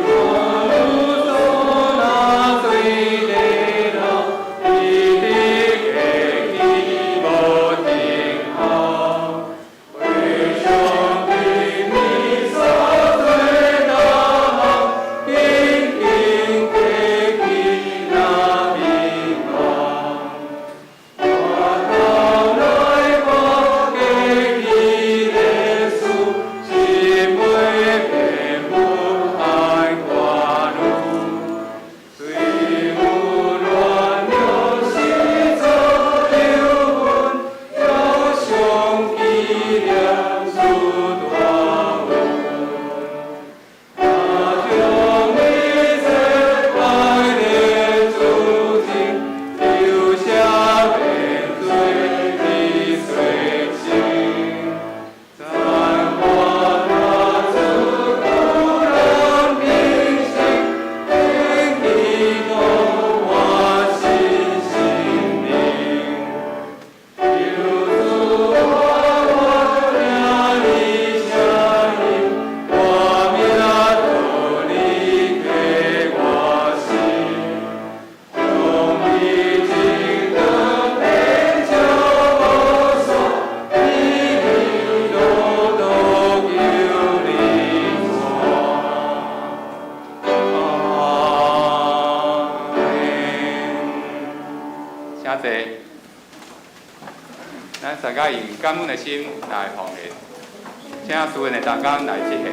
咱大家用感恩的心来奉献，请所有的大家来致谢。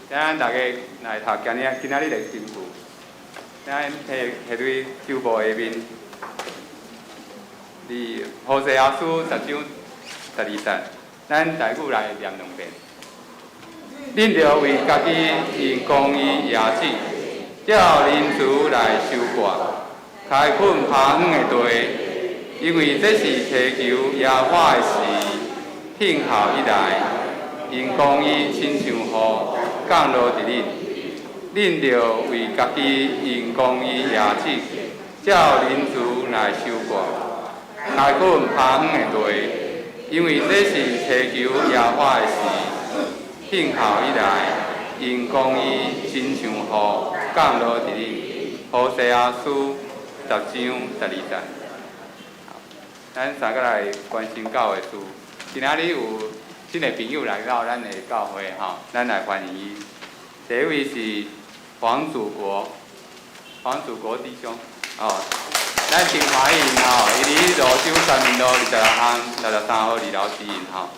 咱大家来读今仔日的经句，咱下对旧部下面，伫何西阿书10章12节，咱台语来念2遍。恁着为家己用公义业子，照人慈来收割，开垦耙远的地，因为这是祈求耶和华的事，听候以来，因公义亲像雨降落伫恁，恁着为家己用公义业子，照人慈来收割，开垦耙远的地，因为这是祈求耶和华的事。听候以来，因公义亲像雨降落伫恁。何西阿书10章12节。咱三个来关心教会事。今仔日有新的朋友来到咱的教会吼，咱来欢迎伊。第一位是黄祖国弟兄，咱真欢迎吼，伊伫罗州3民路26巷63号2楼指引吼，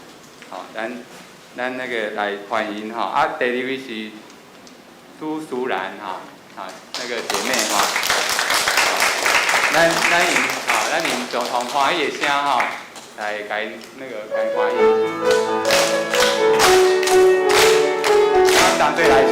咱那个来欢迎吼，第二位是苏兰哈，那个姐妹哈，咱用总统欢喜的声吼，来改那个改欢喜，咱同齐来唱。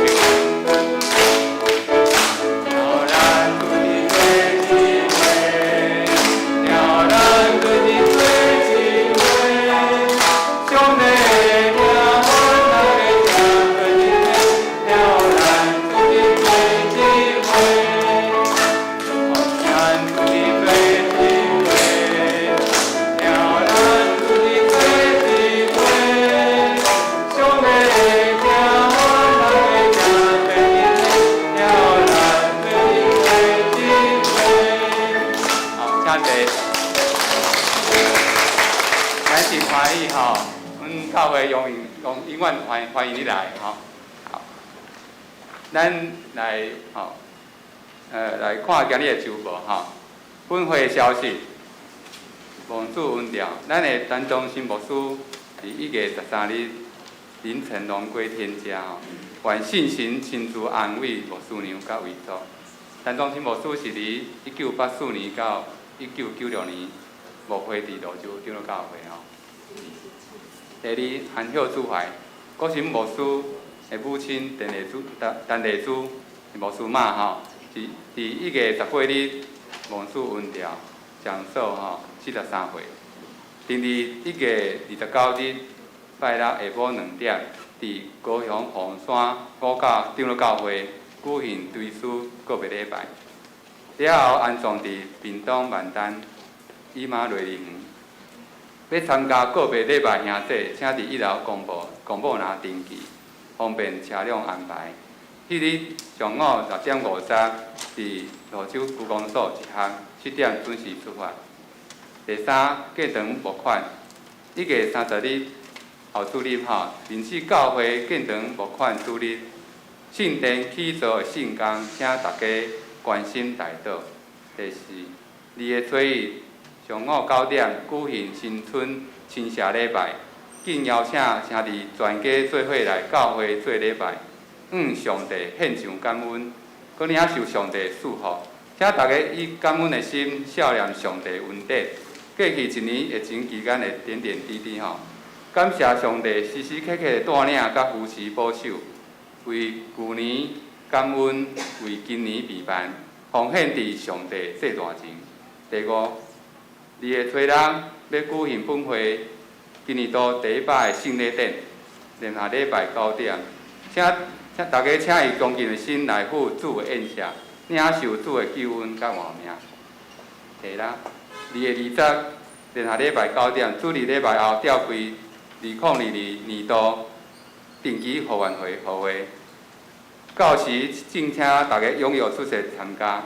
教会永远欢迎你来吼，好，咱来来看今日的周报吼，本会的消息，蒙主恩调，咱的陈忠新牧师伫1月13日凌晨龙归天家吼，愿信神亲自安慰牧师娘甲遗囑。陈忠新牧师是伫1984年到1996年牧会伫罗州长老教会吼。第二，含孝主怀，国神牧师的母亲陈丽珠牧师妈吼，伫1月18日蒙主运调长寿73岁。第二，1月29日拜六下晡2点，伫高雄凤山五教长老教会举行追思告别礼拜。了后安葬伫屏东万丹伊玛瑞丽园。要参加告别礼拜兄弟，请伫1楼公布拿登记，方便车辆安排。迄日上午10:50，伫罗州区公所集合，7点准时出发。第三，建堂募款，1月30日后主日民视教会建堂募款主日，圣殿起造的圣工，请大家关心代祷。第四，2月初1上午9点举行新春亲社礼拜，敬邀请兄弟全家做伙来教会做礼拜，向上帝献上感恩，搁领受上帝祝福，请大家以感恩的心孝念上帝恩典。过去1年疫情期间的点点滴滴感谢上帝时时刻刻的带领甲扶持保守，为旧年感恩，为今年避办，奉献伫上帝最大前。第五，2月初6要举行本会，今年度第1摆的圣礼典，连下礼拜9点，请大家请以恭敬的心来赴主的宴谢，领受主的救恩甲换命。第6，2月20日，连下礼拜9点，主日礼拜后调开2022年度定期互愿会互会，到时敬请大家踊跃出席参加。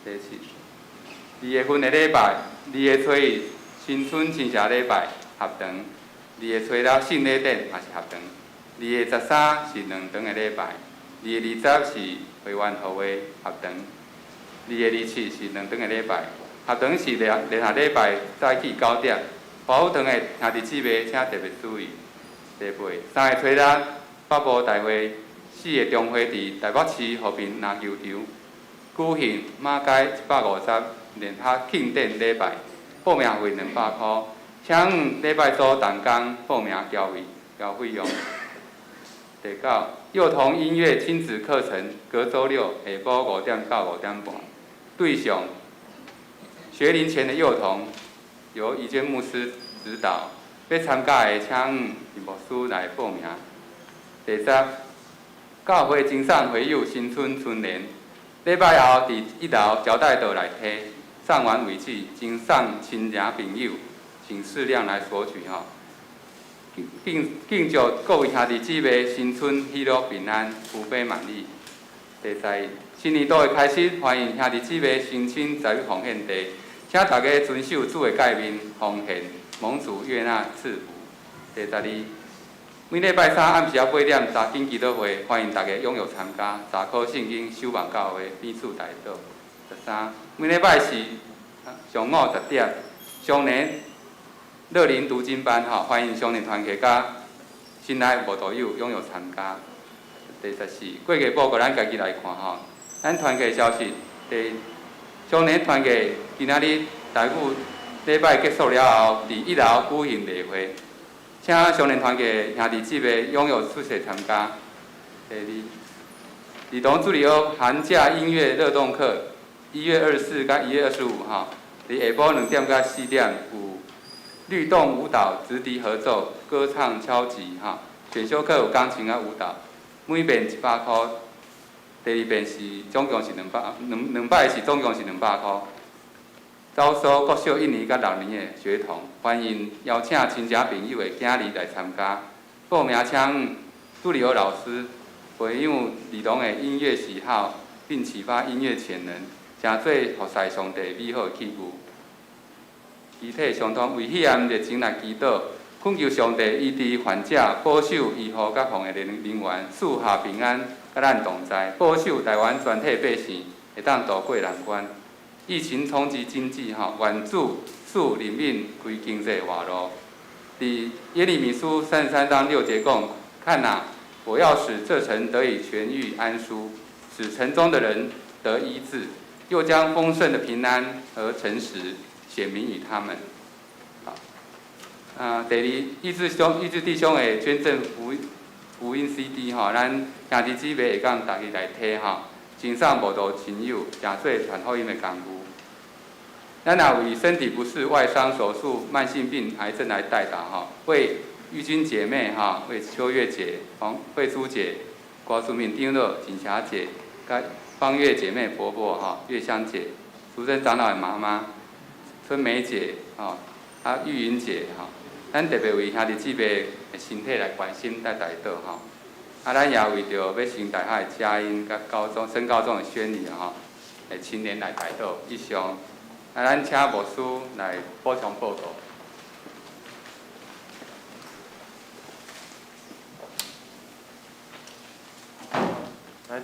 第7，2月份的礼拜，2月初1新春亲社礼拜合堂，2月初6圣礼典也是合堂，2月13是2堂的礼拜，2月20是会员互会合堂，2月27是2堂的礼拜。合堂是连下礼拜早起9点，保堂的兄弟姊妹请特别注意。第8，3月初6发布大会，4月中会伫台北市和平篮球场举行马街150年学庆典礼拜，报名费200块，请礼拜组同工报名交费用。第9，幼童音乐亲子课程，隔周六下晡5点到5点半，对象学龄前的幼童，由怡娟牧师指导。要参加的，请牧师来报名。第10，教会经上回幼新春春联，礼拜后伫1楼招待道内提，上完为止，经上亲戚朋友，请适量来索取敬祝各位兄弟姊妹新春喜乐平安，福杯满溢。第11，新年度的开始，欢迎兄弟姊妹申请财务奉献地，请大家遵守主的诫命，奉献，蒙主悦纳赐福。第12，每礼拜3暗时8点查经祈祷会，欢迎大家踊跃参加，查考圣经，守望教会，彼此代祷。13，每礼拜4上午10点，少年乐龄读经班欢迎少年团体甲新来慕道友踊跃参加。第14，过节报告咱家己来看咱团体消息，少年团体今仔日台语礼拜结束了后，伫1楼举行例会，请少年团体兄弟姊妹踊跃出席参加。第2，儿童助理学寒假音乐热动课，1月24甲1月25伫下晡2点甲4点有律动舞蹈、直笛合奏、歌唱、敲击选修课有钢琴甲舞蹈，每遍100块。第2遍是总共是2摆是总共是200块。招收国小1年甲6年的学童，欢迎邀请亲戚朋友的囝儿来参加。报名请助理学老师培养儿童的音乐喜好，并启发音乐潜能，成做服侍上帝美好的器具。遗体相同为彼暗热情来祈祷，恳求上帝医治患者，保守医护甲防疫人员，赐下平安，甲咱同在，保守台湾全体百姓会当渡过难关。疫情冲击经济愿主赐人民开经济活路。伫耶利米书33章6节讲：看哪，我要使这城得以痊愈安舒，使城中的人得医治，又将丰盛的平安和诚实显明于他们。第二，意志弟兄的捐赠福音 CD 吼，咱兄弟姊妹会当家己来摕吼，经上无道亲友，诚做传福音的功夫。咱也为身体不适、外伤手术、慢性病、癌症来代祷吼，为玉君姐妹哈，为秋月姐、慧珠姐、郭淑敏丁乐、锦霞姐、方月姐妹婆婆哈、月香姐、淑珍长老的妈妈、春梅姐哈、玉云姐哈，咱特别为兄弟姊妹的身体来关心来代祷哈。咱也为着要升大学的佳音、甲升高中的宣礼哈，来青年来代祷以上。咱请牧师来补充报告。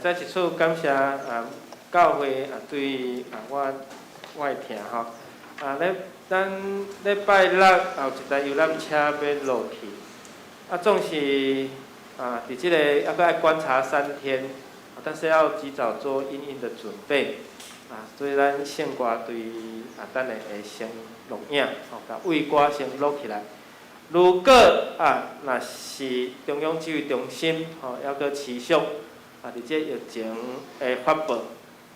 再一次感谢教会对我的听吼。咱礼拜六有一台游览车要落去，总是伫即个还阁爱观察3天，但是要及早做因应的准备。所以咱圣歌对等下会先录影，甲为歌先录起来。如果若是中央指挥中心还阁持续伫即疫情的发布，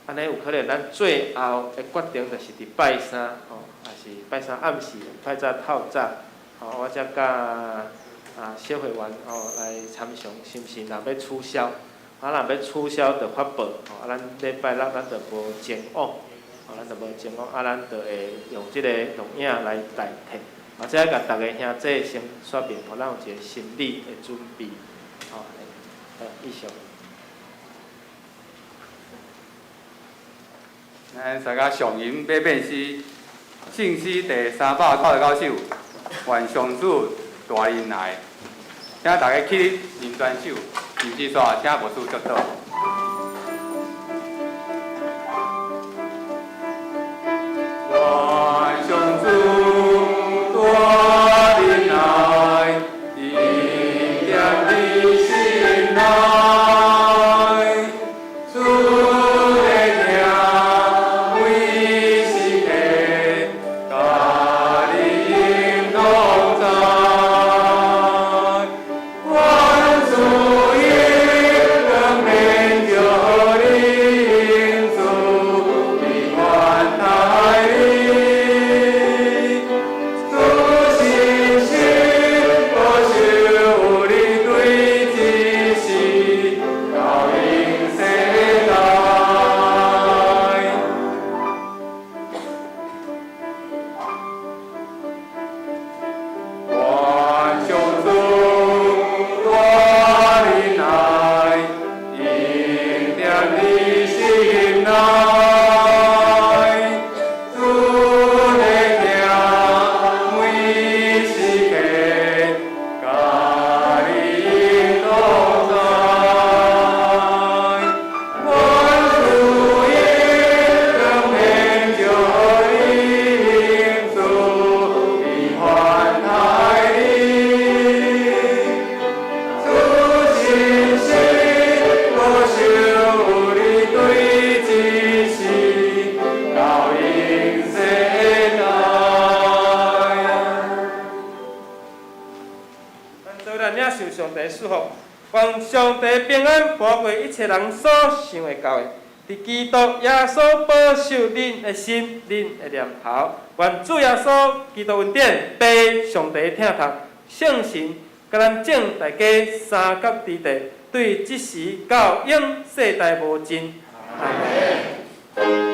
安尼有可能咱最后的决定就是伫拜三也是拜三暗时太早透早，我才甲小会员来参详，是毋是若要取消？若要取消就发布，咱礼拜六咱就无前往，咱就无前往，咱就会用即个录影来代替，或者甲逐个兄弟先说明，咱有一个心理的准备，以上。咱大家上吟八遍诗，圣诗第399首，愿上主大恩来，请大家起吟全首，吟诗煞，请牧师祝祷。愿上主大恩来，应验你心内。愿上帝平安保护一切人所想的到的，伫基督耶稣保守恁的心、恁的念头。愿主耶稣基督恩典、被上帝疼痛、圣神，甲咱正大家三角之地，对即时到永世代无尽。阿门。